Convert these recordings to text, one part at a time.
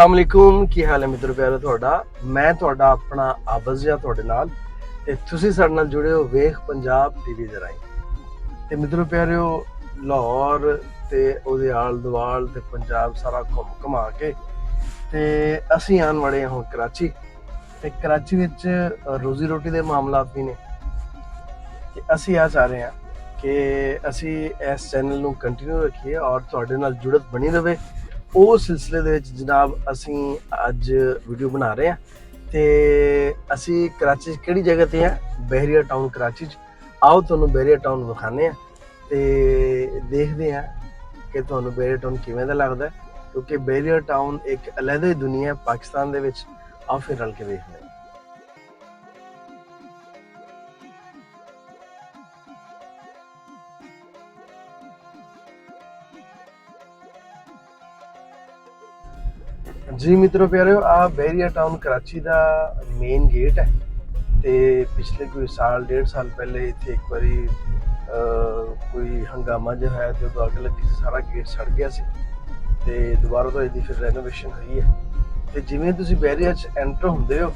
अस्सलाम वालेकुम की हाल है मित्रों प्यारो ਤੁਹਾਡਾ मैं ਤੁਹਾਡਾ ਆਪਣਾ ਆਬਜ਼ ਜਾਂ ਤੁਹਾਡੇ ਨਾਲ ਤੇ ਤੁਸੀਂ ਸਾਡੇ ਨਾਲ ਜੁੜੇ ਹੋ ਵੇਖ ਪੰਜਾਬ ਟੀਵੀ ਦੇ ਰਾਹੀਂ ਤੇ ਮਿੱਤਰੋ ਪਿਆਰਿਓ ਲਾਹੌਰ ਤੇ ਉਹਦੇ ਆਲ ਦੁਆਲ ਤੇ ਪੰਜਾਬ ਸਾਰਾ ਘੁਮਾ ਕੇ ਤੇ ਅਸੀਂ ਆਉਣ ਵਾਲੇ ਹਾਂ ਕਰਾਚੀ ਤੇ ਕਰਾਚੀ ਵਿੱਚ ਰੋਜ਼ੀ ਰੋਟੀ ਦੇ ਮਾਮਲਾਤ ਵੀ ਨੇ ਤੇ ਅਸੀਂ ਆ ਚਾਹ ਰਹੇ ਹਾਂ ਕਿ ਅਸੀਂ ਇਸ ਚੈਨਲ ਨੂੰ ਕੰਟੀਨਿਊ ਰੱਖੀਏ ਔਰ ਤੁਹਾਡੇ ਨਾਲ ਜੁੜਤ ਬਣੀ ਰਹੇ। उस सिलसिले दे विच जनाब असी अज वीडियो बना रहे हैं ते असी कराची किहड़ी जगह ते हैं बहरिया टाउन कराची आओ तुहानूं बहरिया टाउन विखाने हैं ते देखते हैं कि तुहानूं बहरिया टाउन किवें दा लगदा है क्योंकि बहरिया टाउन एक अलहदा ही दुनिया है पाकिस्तान दे विच। आओ फिर रल के देखते हैं। जी मित्रों प्यारे आ बहरिया टाउन कराची का मेन गेट है ते पिछले कोई साल डेढ़ साल पहले इतने एक बारी कोई हंगामा जो है तो अग लगी से सारा गेट सड़ गया सी ते दोबारा तो इसकी फिर रेनोवेशन हुई है ते जिवें तुसीं बहरिया च एंटर हुंदे हो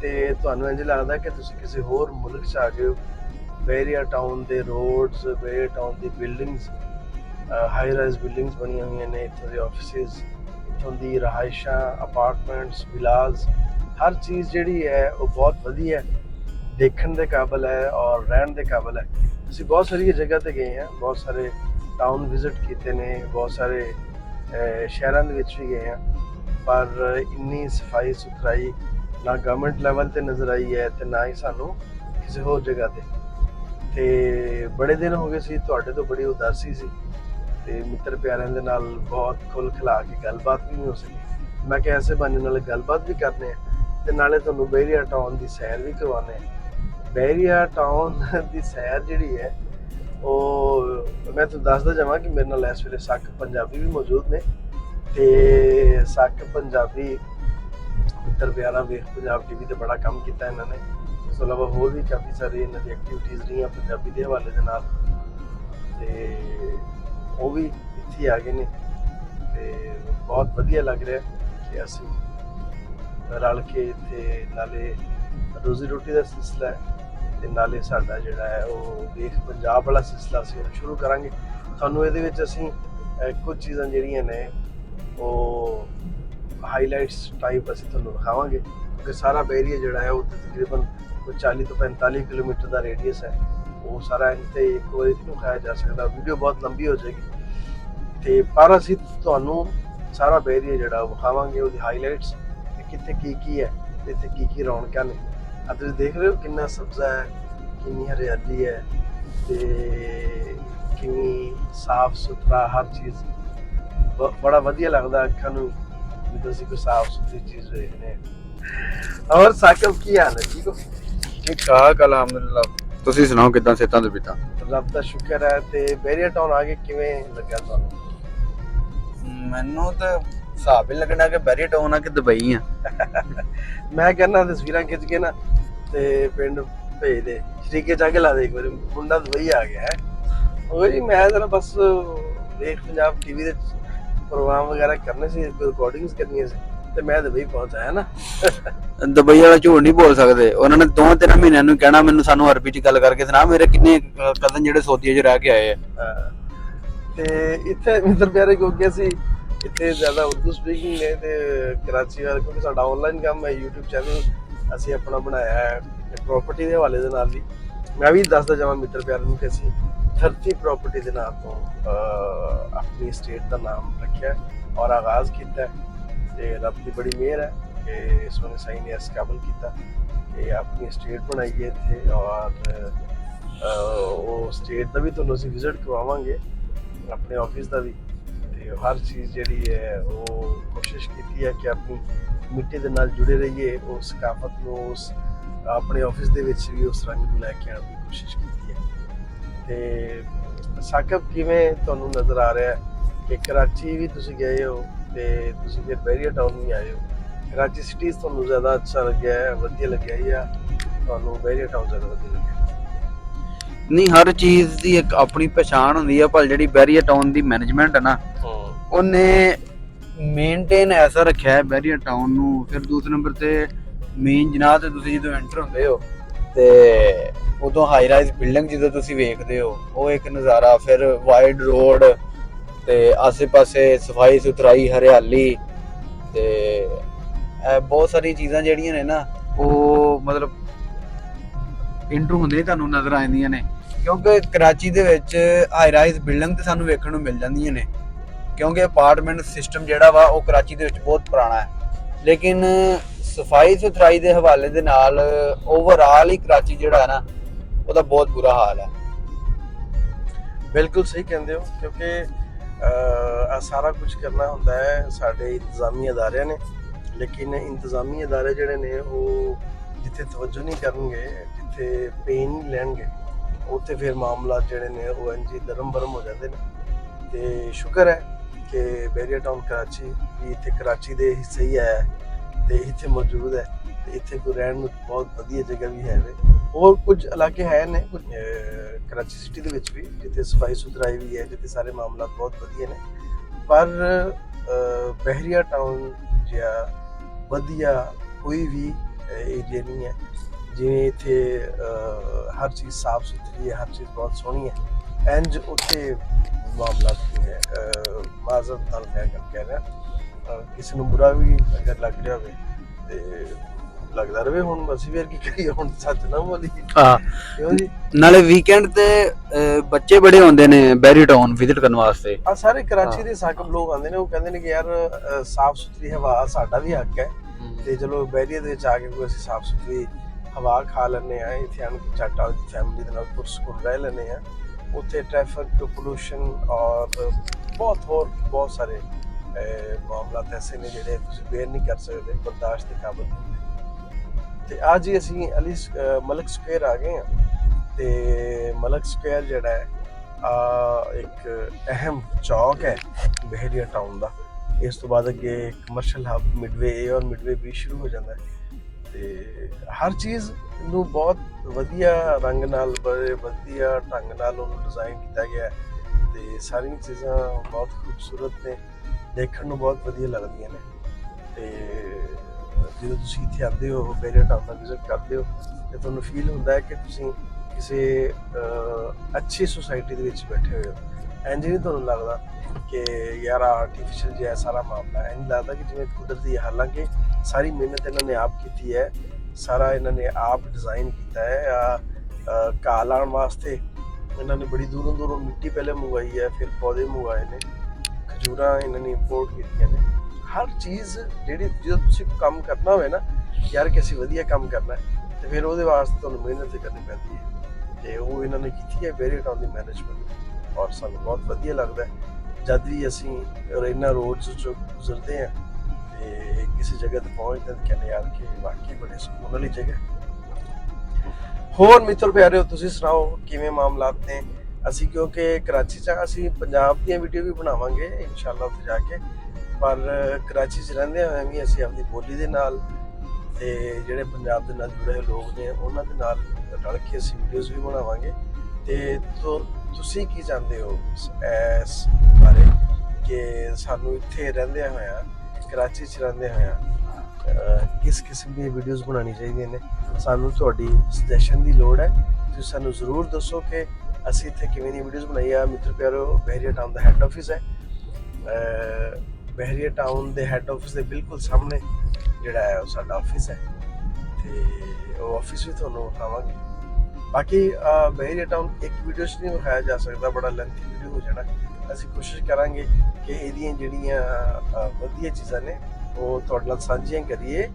ते तुहानूं इंज लगदा कि तुसीं किसी होर मुल्क च आ गए हो। बहरिया टाउन के रोड्स बहरिया टाउन की बिल्डिंग्स हाई राइज बिल्डिंग्स बनी हुई ने इत्थों दे ऑफिसिस इत्थों दी रहायशा अपार्टमेंट्स विलाज हर चीज़ जिहड़ी है वो बहुत वधिया है देखने के काबिल है और रहने के काबिल है। असीं बहुत सारी जगह ते गए हैं बहुत सारे टाउन विजिट किए ने बहुत सारे शहरों के विच भी गए हैं पर इन्नी सफाई सुथराई ना गवर्नमेंट लैवल ते नज़र आई है ते ना ही सानू किसी होर जगह ते बड़े दिन हो गए सी तुहाडे तो बड़ी उदासी सी ते मित्र प्यारिਆਂ ਦੇ ਨਾਲ बहुत खुल खिला के गलबात भी नहीं हो सकी। मैं क्या ऐसे बहाने नाल गलबात भी करने ते नाले तुहानूं बहरिया टाउन की सैर भी करवाने। बहरिया टाउन की सैर जिहड़ी है वो मैं तुहानूं दसदा जावां कि मेरे नाल इस वेले सक पंजाबी भी मौजूद ने ते सक पंजाबी मित्र प्यारा वेख पंजाब टीवी ते बड़ा काम किया इन्होंने इस तो इलावा होर भी काफ़ी सारी इन्हां दी एक्टिविटीज़ रही पंजाबी के हवाले दे नाल ते वो भी इत्थे आ गए ने ते बहुत वधिया लग रहा है कि असीं रल के इत्थे नाले रोजी रोटी का सिलसिला है ते नाले साडा जिहड़ा है वो वेख पंजाब वाला सिलसिला असीं शुरू करांगे। तुहानूं इहदे विच असीं कुछ चीज़ां जिहड़ियां ने वो हाईलाइट्स टाइप असीं तुहानूं विखावांगे क्योंकि सारा बहरिया जिहड़ा है वो तकरीबन 40 तो 45 किलोमीटर का रेडियस है वो सारा इनते एक बार नहीं खाया जा सकता वीडियो बहुत लंबी हो जाएगी तो पर असीं तुहानूं सारा बहरिया जिहड़ा विखावांगे उसदी हाईलाइट्स कित्थे की है इत्थे की रौनकां ने आ तुसीं देख रहे हो कितना सब्जा है कितनी हरियाली है ते कितनी साफ सुथरा हर चीज़ बड़ा वधिया लगदा अखां नूं भी तुसीं कोई साफ सुथरी चीज़ देखने। और साकिब की हाल है ठीक हो? ठीक ठाक अलहमदुलिल्लाह ਤੁਸੀਂ ਸੁਣਾਓ ਕਿਦਾਂ ਸਿਹਤਾਂ ਦੇ ਪਿਤਾ ਰੱਬ ਦਾ ਸ਼ੁਕਰ ਹੈ ਤੇ ਬਹਿਰੀਆ ਟਾਊਨ ਆ ਕੇ ਕਿਵੇਂ ਲੱਗਿਆ ਤੁਹਾਨੂੰ? ਮੈਨੂੰ ਤਾਂ ਹਿਸਾਬ ਹੀ ਲੱਗਣਾ ਕਿ ਬਹਿਰੀਆ ਟਾਊਨ ਆ ਕਿ ਦੁਬਈ ਆ। ਮੈਂ ਕਹਿੰਦਾ ਤਸਵੀਰਾਂ ਖਿੱਚ ਕੇ ਨਾ ਤੇ ਪਿੰਡ ਭੇਜ ਦੇ ਸ਼ਰੀਕੇ ਜਾ ਕੇ ਲਾ ਦੇ ਇੱਕ ਵਾਰੀ ਮੁੰਡਾ ਦੁਬਈ ਆ ਗਿਆ ਹੈ ਉਹ ਜੀ ਮੈਂ ਜਰਾ ਬਸ ਵੇਖ ਪੰਜਾਬ ਟੀਵੀ ਦੇ ਪ੍ਰੋਗਰਾਮ ਵਗੈਰਾ ਕਰਨੇ ਸੀ ਰਿਕਾਰਡਿੰਗਸ ਕਰਨੀਆਂ ਸੀ ਤੇ ਮੈਂ ਦੁਬਈ ਪਹੁੰਚ ਆਇਆ ਨਾ। ਦੁਬਈ ਵਾਲਾ ਝੂਠ ਨਹੀਂ ਬੋਲ ਸਕਦੇ ਉਹਨਾਂ ਨੇ 2-3 ਮਹੀਨਿਆਂ ਨੂੰ ਕਹਿਣਾ ਮੈਨੂੰ ਸਾਨੂੰ ਅਰਬੀ ਚ ਗੱਲ ਕਰਕੇ ਸੁਣਾ ਮੇਰੇ ਕਿੰਨੇ ਕਜ਼ਨ ਜਿਹੜੇ ਸਊਦੀ 'ਚ ਰਹਿ ਕੇ ਆਏ ਆ ਤੇ ਇੱਥੇ ਮਿੱਤਰ ਪਿਆਰੇ ਕਿਉਂਕਿ ਅਸੀਂ ਇੱਥੇ ਜ਼ਿਆਦਾ ਉਰਦੂ ਸਪੀਕਿੰਗ ਨੇ ਤੇ ਕਰਾਚੀ ਵਾਲੇ ਕਿਉਂਕਿ ਸਾਡਾ ਆਨਲਾਈਨ ਕੰਮ ਹੈ YouTube ਚੈਨਲ ਅਸੀਂ ਆਪਣਾ ਬਣਾਇਆ ਹੈ ਪ੍ਰੋਪਰਟੀ ਦੇ ਹਵਾਲੇ ਦੇ ਨਾਲ ਵੀ ਮੈਂ ਵੀ ਦੱਸਦਾ ਜਾਵਾਂ ਮਿੱਤਰ ਪਿਆਰੇ ਨੂੰ ਕਿ ਅਸੀਂ ਧਰਤੀ ਪ੍ਰੋਪਰਟੀ ਦੇ ਨਾਮ ਤੋਂ ਆਪਣੀ ਸਟੇਟ ਦਾ ਨਾਮ ਰੱਖਿਆ ਔਰ ਆਗਾਜ਼ ਕੀਤਾ ਤੇ ਰੱਬ ਦੀ ਬੜੀ ਮਿਹਰ ਹੈ कि सोने साई ने इस काबिल किया कि अपनी स्टेट बनाई है इत्थे और वो स्टेट का भी तुहानूं असीं विजिट करवावांगे अपने ऑफिस का भी ते हर चीज़ जिहड़ी है वो कोशिश की है कि अपनी मिट्टी के नाल जुड़े रहिए उस सकाफत नूं उस अपने ऑफिस दे विच भी उस रंग नूं लैके आउण दी कोशिश की है। ते साकिब किवें तुहानूं नज़र आ रहा है कि कराची भी तुसीं गए हो ते तुसीं फिर बहरिया टाउन भी आए हो कराची सिटीज़ तुहानूं ज़्यादा अच्छा लग्या है वधिया लग्या या तुहानूं बहरिया टाउन ज़्यादा वधिया लग्या? नहीं हर चीज़ की एक अपनी पहचान होंदी है पर जिहड़ी बहरिया टाउन की मैनेजमेंट है ना ਉਹਨੇ ਮੇਨਟੇਨ ਐਸਾ ਰੱਖਿਆ ਹੈ ਬੈਰੀਅਰ ਟਾਊਨ ਨੂੰ। ਫਿਰ ਦੂਸਰੇ ਨੰਬਰ ਤੇ ਮੇਨ ਜਨਾਬ ਤੇ ਤੁਸੀਂ ਜਦੋਂ ਐਂਟਰ ਹੁੰਦੇ ਹੋ ਤੇ ਉਦੋਂ ਹਾਈ ਰਾਈਜ਼ ਬਿਲਡਿੰਗ ਜਦੋਂ ਤੁਸੀਂ ਵੇਖਦੇ ਹੋ ਉਹ ਇੱਕ ਨਜ਼ਾਰਾ, ਫਿਰ ਵਾਈਡ ਰੋਡ ਤੇ ਆਸੇ-ਪਾਸੇ ਸਫਾਈ ਸੁਥਰਾਈ, ਹਰਿਆਲੀ ਤੇ ਬਹੁਤ ਸਾਰੀ ਚੀਜ਼ਾਂ ਜਿਹੜੀਆਂ ਨੇ ਨਾ ਉਹ ਮਤਲਬ ਇੰਟਰ ਹੁੰਦੇ ਤੁਹਾਨੂੰ ਨਜ਼ਰ ਆ ਜਾਂਦੀਆਂ ਨੇ। ਕਿਉਂਕਿ ਕਰਾਚੀ ਦੇ ਵਿੱਚ ਹਾਈ ਰਾਈਜ਼ ਬਿਲਡਿੰਗ ਤੇ ਸਾਨੂੰ ਵੇਖਣ ਨੂੰ ਮਿਲ ਜਾਂਦੀਆਂ ਨੇ, ਕਿਉਂਕਿ ਅਪਾਰਟਮੈਂਟ ਸਿਸਟਮ ਜਿਹੜਾ ਵਾ ਉਹ ਕਰਾਚੀ ਦੇ ਵਿੱਚ ਬਹੁਤ ਪੁਰਾਣਾ ਹੈ। ਲੇਕਿਨ ਸਫਾਈ ਸੁਥਰਾਈ ਦੇ ਹਵਾਲੇ ਦੇ ਨਾਲ ਓਵਰਆਲ ਹੀ ਕਰਾਚੀ ਜਿਹੜਾ ਹੈ ਨਾ ਉਹਦਾ ਬਹੁਤ ਬੁਰਾ ਹਾਲ ਹੈ। ਬਿਲਕੁਲ ਸਹੀ ਕਹਿੰਦੇ ਹੋ, ਕਿਉਂਕਿ ਆ ਸਾਰਾ ਕੁਝ ਕਰਨਾ ਹੁੰਦਾ ਹੈ ਸਾਡੇ ਇੰਤਜ਼ਾਮੀ ਅਦਾਰਿਆਂ ਨੇ, ਲੇਕਿਨ ਇੰਤਜ਼ਾਮੀ ਅਦਾਰੇ ਜਿਹੜੇ ਨੇ ਉਹ ਜਿੱਥੇ ਤਵੱਜੋ ਨਹੀਂ ਕਰਨਗੇ, ਜਿੱਥੇ ਪੇਨ ਨਹੀਂ ਲੈਣਗੇ, ਉੱਥੇ ਫਿਰ ਮਾਮਲਾ ਜਿਹੜੇ ਨੇ ਉਹ ਇੰਝ ਦਰਮ ਬਰਮ ਹੋ ਜਾਂਦੇ ਨੇ। ਤੇ ਸ਼ੁਕਰ ਹੈ ਕਿ ਬੈਰੀਅਰ ਟਾਊਨ ਕਰਾਚੀ ਵੀ ਇੱਥੇ ਕਰਾਚੀ ਦੇ ਹਿੱਸੇ ਹੀ ਹੈ ਤੇ ਇੱਥੇ ਮੌਜੂਦ ਹੈ, ਤੇ ਇੱਥੇ ਕੋਈ ਰਹਿਣ ਨੂੰ ਬਹੁਤ ਵਧੀਆ ਜਗ੍ਹਾ ਵੀ ਹੈ। ਹੋਰ ਕੁਝ ਇਲਾਕੇ ਹੈ ਨੇ ਕੁਝ ਕਰਾਚੀ ਸਿਟੀ ਦੇ ਵਿੱਚ ਵੀ ਜਿੱਥੇ ਸਫਾਈ ਸੁਥਰਾਈ ਵੀ ਹੈ, ਜਿੱਥੇ ਸਾਰੇ ਮਾਮਲਾ ਬਹੁਤ ਵਧੀਆ ਨੇ, ਪਰ ਬੈਰੀਅਰ ਟਾਊਨ ਜਿਹਾ ਵਧੀਆ ਕੋਈ ਵੀ ਏਰੀਆ ਨਹੀਂ ਹੈ। ਜਿਵੇਂ ਇੱਥੇ ਹਰ ਚੀਜ਼ ਸਾਫ ਸੁਥਰੀ ਹੈ, ਹਰ ਚੀਜ਼ ਬਹੁਤ ਸੋਹਣੀ ਹੈ, ਇੰਜ ਉੱਥੇ ਮਾਮਲਾ ਨਹੀਂ ਹੈ। ਮਾਜ਼ਰਤ ਨਾਲ ਮੈਂ ਗੱਲ ਕਹਿ ਰਿਹਾ, ਕਿਸੇ ਨੂੰ ਬੁਰਾ ਵੀ ਅਗਰ ਲੱਗ ਰਿਹਾ ਹੋਵੇ ਤੇ ਲੱਗਦਾ ਰਵੇ। ਹੁਣ ਅਸੀਂ ਵੀ ਕੀ ਕਰੀਏ, ਹੁਣ ਸੱਚ ਨਾ ਬੋਲੀ। ਹਾਂ, ਕਿਉਂ ਜੀ? ਨਾਲੇ ਵੀਕਐਂਡ ਤੇ ਬੱਚੇ ਬੜੇ ਆਉਂਦੇ ਨੇ ਬੈਰੀ ਟਾਊਨ ਵਿਜ਼ਿਟ ਕਰਨ ਵਾਸਤੇ। ਆ ਸਾਰੇ ਕਰਾਚੀ ਦੇ ਸਾਕਬ ਲੋਕ ਆਉਂਦੇ ਨੇ, ਉਹ ਕਹਿੰਦੇ ਨੇ ਕਿ ਯਾਰ ਸਾਫ ਸੁਥਰੀ ਹਵਾ ਸਾਡਾ ਵੀ ਹੱਕ ਹੈ, ਤੇ ਚਲੋ ਬੈਰੀਅਰ ਦੇ ਵਿੱਚ ਆ ਕੇ ਕੋਈ ਅਸੀਂ ਸਾਫ ਸੁਥਰੀ ਹਵਾ ਖਾ ਲੈਂਦੇ ਹਾਂ, ਇੱਥੇ ਆਣ ਕੇ ਚਾਟਾ ਫੈਮਿਲੀ ਦੇ ਨਾਲ ਪੁਰਸਕੂਨ ਰਹਿ ਲੈਂਦੇ ਹਾਂ। ਉੱਥੇ ਟ੍ਰੈਫਿਕ ਪੋਲੂਸ਼ਨ ਔਰ ਬਹੁਤ ਸਾਰੇ ਮਾਮਲਾਤ ਐਸੇ ਨੇ ਜਿਹੜੇ ਤੁਸੀਂ ਬੇਅਰ ਨਹੀਂ ਕਰ ਸਕਦੇ, ਬਰਦਾਸ਼ਤ ਦੇ ਕਾਬਿਲ ਨਹੀਂ। ਤੇ ਅੱਜ ਹੀ ਅਸੀਂ ਮਲਕ ਸਕੁਆਇਰ ਆ ਗਏ ਹਾਂ, ਤੇ ਮਲਕ ਸਕੁਆਇਰ ਜਿਹੜਾ ਹੈ ਇੱਕ ਅਹਿਮ ਚੌਕ ਹੈ ਬੈਰੀਅਰ ਟਾਊਨ ਦਾ। ਇਸ ਤੋਂ ਬਾਅਦ ਅੱਗੇ ਕਮਰਸ਼ੀਅਲ ਹਬ ਮਿਡਵੇ ਏ ਔਰ ਮਿਡਵੇ ਬੀ ਸ਼ੁਰੂ ਹੋ ਜਾਂਦਾ ਹੈ, ਤੇ ਹਰ ਚੀਜ਼ ਨੂੰ ਬਹੁਤ ਵਧੀਆ ਰੰਗ ਨਾਲ, ਬੜੇ ਵਧੀਆ ਢੰਗ ਨਾਲ ਉਹਨੂੰ ਡਿਜ਼ਾਈਨ ਕੀਤਾ ਗਿਆ ਹੈ, ਤੇ ਸਾਰੀਆਂ ਚੀਜ਼ਾਂ ਬਹੁਤ ਖੂਬਸੂਰਤ ਨੇ, ਦੇਖਣ ਨੂੰ ਬਹੁਤ ਵਧੀਆ ਲੱਗਦੀਆਂ ਨੇ। ਤੇ ਜਦੋਂ ਤੁਸੀਂ ਇੱਥੇ ਆਉਂਦੇ ਹੋ, ਬੈਰੀਅਰ ਟਾਊਨ ਦਾ ਵਿਜ਼ਿਟ ਕਰਦੇ ਹੋ, ਤੇ ਤੁਹਾਨੂੰ ਫੀਲ ਹੁੰਦਾ ਹੈ ਕਿ ਤੁਸੀਂ ਕਿਸੇ ਅੱਛੀ ਸੁਸਾਇਟੀ ਦੇ ਵਿੱਚ ਬੈਠੇ ਹੋਏ ਹੋ। ਇੰਝ ਨਹੀਂ ਤੁਹਾਨੂੰ ਲੱਗਦਾ ਕਿ ਯਾਰ ਆਰਟੀਫਿਸ਼ਲ ਜਿਹਾ ਸਾਰਾ ਮਾਮਲਾ, ਇੰਝ ਲੱਗਦਾ ਕਿ ਜਿਵੇਂ ਕੁਦਰਤੀ। ਹਾਲਾਂਕਿ ਸਾਰੀ ਮਿਹਨਤ ਇਹਨਾਂ ਨੇ ਆਪ ਕੀਤੀ ਹੈ, ਸਾਰਾ ਇਹਨਾਂ ਨੇ ਆਪ ਡਿਜ਼ਾਈਨ ਕੀਤਾ ਹੈ। ਘਾਹ ਲਾਉਣ ਵਾਸਤੇ ਇਹਨਾਂ ਨੇ ਬੜੀ ਦੂਰੋਂ ਮਿੱਟੀ ਪਹਿਲੇ ਮੰਗਵਾਈ ਹੈ, ਫਿਰ ਪੌਦੇ ਮੰਗਵਾਏ ਨੇ, ਖਜੂਰਾਂ ਇਹਨਾਂ ਨੇ ਇੰਪੋਰਟ ਕੀਤੀਆਂ ਨੇ। ਹਰ ਚੀਜ਼ ਜਿਹੜੀ ਜਦੋਂ ਤੁਸੀਂ ਕੰਮ ਕਰਨਾ ਹੋਵੇ ਨਾ ਯਾਰ, ਕਿ ਅਸੀਂ ਵਧੀਆ ਕੰਮ ਕਰਨਾ ਤੇ ਫਿਰ ਉਹਦੇ ਵਾਸਤੇ ਤੁਹਾਨੂੰ ਮਿਹਨਤ ਕਰਨੀ ਪੈਂਦੀ ਹੈ, ਤੇ ਉਹ ਇਹਨਾਂ ਨੇ ਕੀਤੀ ਹੈ ਬੈਰੀਅਰ ਟਾਊਨ ਦੀ ਮੈਨੇਜਮੈਂਟ। ਔਰ ਸਾਨੂੰ ਬਹੁਤ ਵਧੀਆ ਲੱਗਦਾ ਜਦ ਵੀ ਅਸੀਂ ਰੈਨਾ ਰੋਡਸ ਚੋਂ ਗੁਜ਼ਰਦੇ ਹਾਂ ਤੇ ਕਿਸੇ ਜਗ੍ਹਾ ਤੇ ਪਹੁੰਚਦੇ ਤਾਂ ਕਹਿੰਦੇ ਯਾਰ ਕਿ ਵਾਕਈ ਬੜੇ ਸਕੂਨ ਵਾਲੀ ਜਗ੍ਹਾ। ਹੋਰ ਮਿੱਤਰ ਪਿਆਰਿਓ, ਤੁਸੀਂ ਸੁਣਾਓ ਕਿਵੇਂ ਮਾਮਲਾਤ ਨੇ? ਅਸੀਂ ਕਿਉਂਕਿ ਕਰਾਚੀ 'ਚ ਅਸੀਂ ਪੰਜਾਬ ਦੀਆਂ ਵੀਡੀਓ ਵੀ ਬਣਾਵਾਂਗੇ ਇਨਸ਼ਾਅੱਲਾ ਉੱਥੇ ਜਾ ਕੇ, ਪਰ ਕਰਾਚੀ 'ਚ ਰਹਿੰਦੇ ਹੋਏ ਵੀ ਅਸੀਂ ਆਪਣੀ ਬੋਲੀ ਦੇ ਨਾਲ ਤੇ ਜਿਹੜੇ ਪੰਜਾਬ ਦੇ ਨਾਲ ਜੁੜੇ ਹੋਏ ਲੋਕ ਨੇ ਉਹਨਾਂ ਦੇ ਨਾਲ ਰਲ ਕੇ ਅਸੀਂ ਵੀਡੀਓਜ਼ ਵੀ ਬਣਾਵਾਂਗੇ। ਤੇ ਤੁਸੀਂ ਕੀ ਚਾਹੁੰਦੇ ਹੋ ਇਸ ਬਾਰੇ ਕਿ ਸਾਨੂੰ ਇੱਥੇ ਰਹਿੰਦੇ ਹੋਇਆ, ਕਰਾਚੀ 'ਚ ਰਹਿੰਦੇ ਹੋਇਆ ਕਿਸ ਕਿਸਮ ਦੀਆਂ ਵੀਡੀਓਜ਼ ਬਣਾਉਣੀ ਚਾਹੀਦੀਆਂ ਨੇ? ਸਾਨੂੰ ਤੁਹਾਡੀ ਸੁਜੈਸ਼ਨ ਦੀ ਲੋੜ ਹੈ। ਤੁਸੀਂ ਸਾਨੂੰ ਜ਼ਰੂਰ ਦੱਸੋ ਕਿ ਅਸੀਂ ਇੱਥੇ ਕਿਵੇਂ ਦੀ ਵੀਡੀਓਜ਼ ਬਣਾਈ ਆ। ਮਿੱਤਰ ਪਿਆਰਿਓ, ਬੈਰੀਅਰ ਟਾਊਨ ਦਾ ਹੈੱਡ ਆਫਿਸ ਹੈ। ਬੈਰੀਅਰ ਟਾਊਨ ਦੇ ਹੈੱਡ ਆਫਿਸ ਦੇ ਬਿਲਕੁਲ ਸਾਹਮਣੇ ਜਿਹੜਾ ਹੈ ਉਹ ਸਾਡਾ ਆਫਿਸ ਹੈ, ਤੇ ਉਹ ਆਫਿਸ ਵੀ ਤੁਹਾਨੂੰ ਵਿਖਾਵਾਂਗੇ। ਬਾਕੀ ਬੈਰੀਅਰ ਟਾਊਨ ਇੱਕ ਵੀਡੀਓ 'ਚ ਨਹੀਂ ਵਿਖਾਇਆ ਜਾ ਸਕਦਾ, ਬੜਾ ਲੈਂਥੀ ਵੀਡੀਓ ਹੋ ਜਾਣਾ। ਅਸੀਂ ਕੋਸ਼ਿਸ਼ ਕਰਾਂਗੇ ਕਿ ਇਹਦੀਆਂ ਜਿਹੜੀਆਂ ਵਧੀਆ ਚੀਜ਼ਾਂ ਨੇ ਉਹ ਤੁਹਾਡੇ ਨਾਲ ਸਾਂਝੀਆਂ ਕਰੀਏ,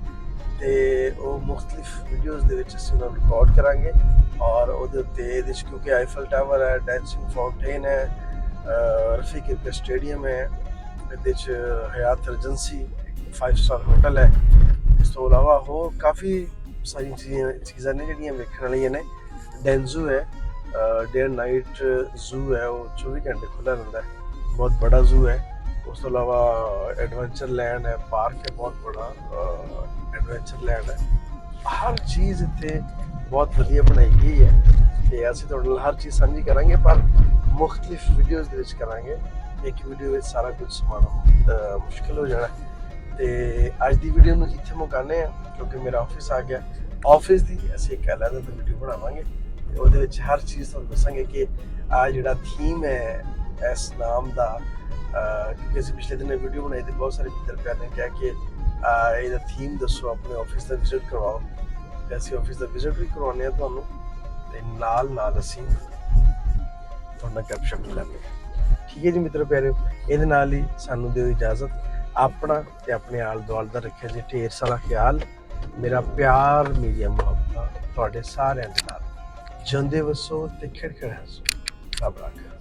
ਤੇ ਉਹ ਮੁਖਤਲਿਫ ਵੀਡੀਓਜ਼ ਦੇ ਵਿੱਚ ਅਸੀਂ ਉਹਨਾਂ ਨੂੰ ਰਿਕਾਰਡ ਕਰਾਂਗੇ। ਔਰ ਉਹਦੇ ਉੱਤੇ ਇਹਦੇ 'ਚ ਕਿਉਂਕਿ ਆਈਫਲ ਟਾਵਰ ਹੈ, ਡੈਂਸਿੰਗ ਫਾਊਂਟੇਨ ਹੈ, ਰਫੀ ਕ੍ਰਿਕਟ ਸਟੇਡੀਅਮ ਹੈ, ਇਹਦੇ 'ਚ ਹਯਾਤ ਰਜੈਂਸੀ 5 ਸਟਾਰ ਹੋਟਲ ਹੈ। ਇਸ ਤੋਂ ਇਲਾਵਾ ਹੋਰ ਕਾਫੀ ਸਾਰੀਆਂ ਚੀਜ਼ਾਂ ਨੇ ਜਿਹੜੀਆਂ ਵੇਖਣ ਵਾਲੀਆਂ ਨੇ। ਡੈਂਜ਼ੂ ਹੈ, ਡੇ ਐਂਡ ਨਾਈਟ ਜ਼ੂ ਹੈ, ਉਹ 24 ਘੰਟੇ ਖੁੱਲ੍ਹਾ ਰਹਿੰਦਾ ਹੈ, ਬਹੁਤ ਬੜਾ ਜ਼ੂ ਹੈ। ਉਸ ਤੋਂ ਇਲਾਵਾ ਐਡਵੈਂਚਰ ਲੈਂਡ ਹੈ, ਪਾਰਕ ਹੈ, ਬਹੁਤ ਬੜਾ ਐਡਵੈਂਚਰ ਲੈਂਡ ਹੈ। ਹਰ ਚੀਜ਼ ਇੱਥੇ ਬਹੁਤ ਵਧੀਆ ਬਣਾਈ ਗਈ ਹੈ, ਤੇ ਅਸੀਂ ਤੁਹਾਡੇ ਨਾਲ ਹਰ ਚੀਜ਼ ਸਾਂਝੀ ਕਰਾਂਗੇ, ਪਰ ਮੁਖਤਲਿਫ ਵੀਡੀਓਜ਼ ਦੇ ਵਿੱਚ ਕਰਾਂਗੇ। ਇੱਕ ਵੀਡੀਓ ਵਿੱਚ ਸਾਰਾ ਕੁਝ ਸਮਾਉਣਾ ਮੁਸ਼ਕਿਲ ਹੋ ਜਾਣਾ। ਤੇ ਅੱਜ ਦੀ ਵੀਡੀਓ ਨੂੰ ਇੱਥੇ ਮੁਕਾਉਂਦੇ ਆ ਕਿਉਂਕਿ ਮੇਰਾ ਆਫਿਸ ਆ ਗਿਆ। ਆਫਿਸ ਦੀ ਅਸੀਂ ਇੱਕ ਅਲੱਗ ਤੋਂ ਵੀਡੀਓ ਬਣਾਵਾਂਗੇ ਤੇ ਉਹਦੇ ਵਿੱਚ ਹਰ ਚੀਜ਼ ਤੁਹਾਨੂੰ ਦੱਸਾਂਗੇ ਕਿ ਆ ਜਿਹੜਾ ਥੀਮ ਹੈ ਇਸ ਨਾਮ ਦਾ, ਕਿਉਂਕਿ ਅਸੀਂ ਪਿਛਲੇ ਦਿਨ ਵੀਡੀਓ ਬਣਾਈ ਤੇ ਬਹੁਤ ਸਾਰੇ ਮਿੱਤਰ ਪਿਆਰ ਨੇ ਕਿਹਾ ਕਿ ਇਹਦਾ ਥੀਮ ਦੱਸੋ, ਆਪਣੇ ਆਫਿਸ ਦਾ ਵਿਜ਼ਿਟ ਕਰਵਾਓ। ਤੇ ਅਸੀਂ ਆਫਿਸ ਦਾ ਵਿਜ਼ਿਟ ਵੀ ਕਰਵਾਉਂਦੇ ਆ ਤੁਹਾਨੂੰ, ਤੇ ਨਾਲ ਨਾਲ ਅਸੀਂ ਤੁਹਾਡਾ ਕੈਪਸ਼ਨ ਵੀ ਲਾਂਗੇ। ਠੀਕ ਹੈ ਜੀ ਮਿੱਤਰ ਪਿਆਰਿਓ, ਇਹਦੇ ਨਾਲ ਹੀ ਸਾਨੂੰ ਦਿਓ ਇਜਾਜ਼ਤ। ਆਪਣਾ ਤੇ ਆਪਣੇ ਆਲ ਦੁਆਲ ਦਾ ਰੱਖਿਆ ਜੀ ਢੇਰ ਸਾਰਾ ਖਿਆਲ। ਮੇਰਾ ਪਿਆਰ, ਮੇਰੀਆਂ ਮੁਹੱਬਤਾਂ ਤੁਹਾਡੇ ਸਾਰਿਆਂ ਦੇ ਨਾਲ। ਜਿਉਂਦੇ ਵਸੋ ਤੇ ਖਿੜਖਿੜ ਹੱਸੋ। ਰੱਬ ਰੱਖਾ।